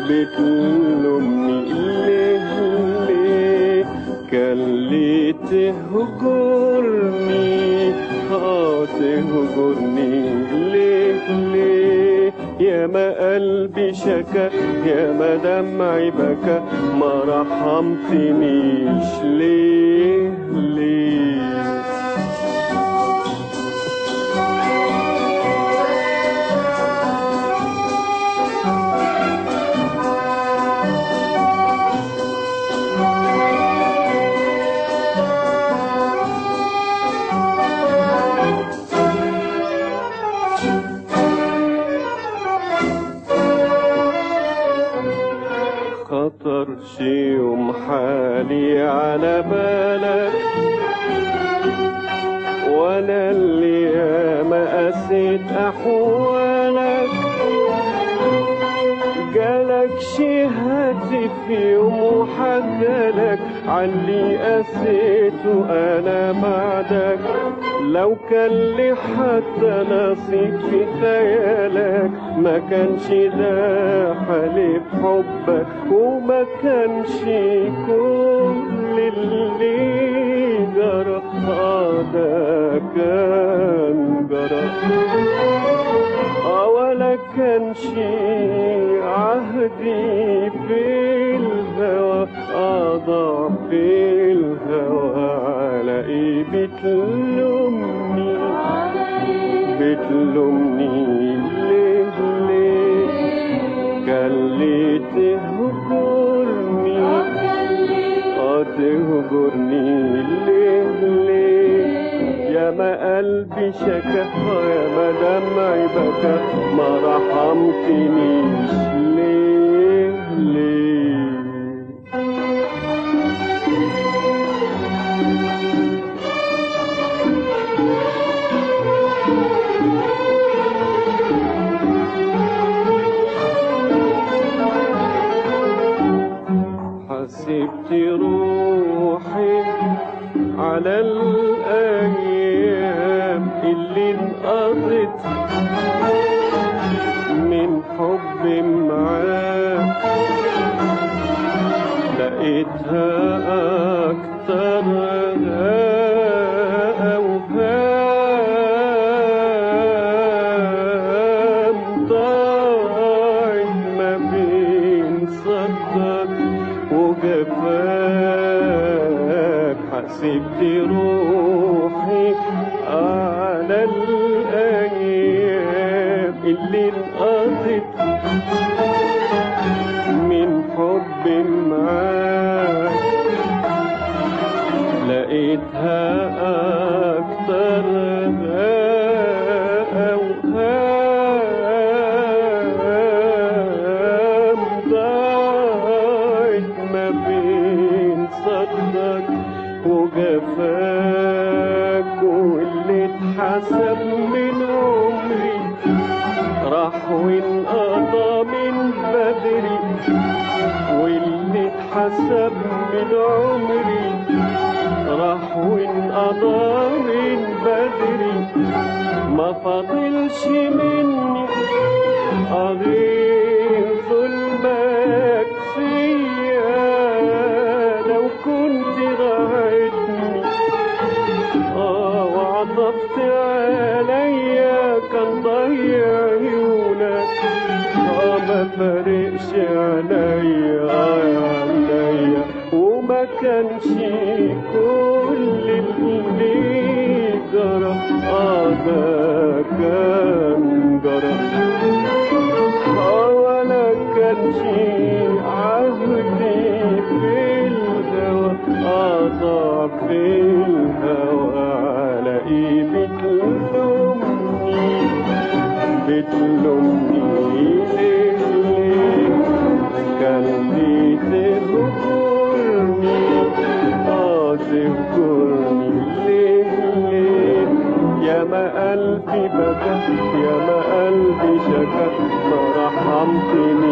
بتلومني ليه ليه؟ كان ليه تهجرني تهجرني ليه ليه؟ يا ما قلبي شكا يا ما دمعي بكى ما رحمتنيش ليه ليه؟ خطرش يوم حالي على بالك وانا اللي ياما قسيت احوالك جالك شي هاتف يوم وحكالك عاللي قسيته انا بعدك لو كان لي حتى نصيب في خيالك ما كانش ده حالي بحبك وما كانش كل اللي جرى ده كان جرى ولا كانش عهدي في الهوى أضع في الهوى على إيه بتلومني ليه ليه؟ كان ليه تهجرني تهجرني ليه ليه؟ يا ما قلبي شكا يا ما دمعي بكى ما رحمتنيش ليه ليه؟ حسبت روحي على الأيام اللي انقضت من حب معاك لقيتها أكتر أوهام ضاعت ما بين صدك وجفاك حسبت روحي على الأيام اللي انقضت من حب معاك لقيتها أكتر أوهام ضاعت ما بين صدك وجفاك واللي اتحسب من عمري راح وانقضى من بدري واللي اتحسب من عمري راح وانقضى من بدري ما فاضلش مني غير ظلمك فيا لو كنت راعتني وعطفت عليا كان ضيع عيونك ما فارقش عليا وما كانش كل اللي جرى ده كان جرى ولا كانش عهدي في الهوى أضاع في الهوى على إيه بتلومني ليه ليه؟ كان ليه تهجرني تهجرني ليه ليه؟ يا ما قلبي بكى يا ما قلبي شكا ما رحمتني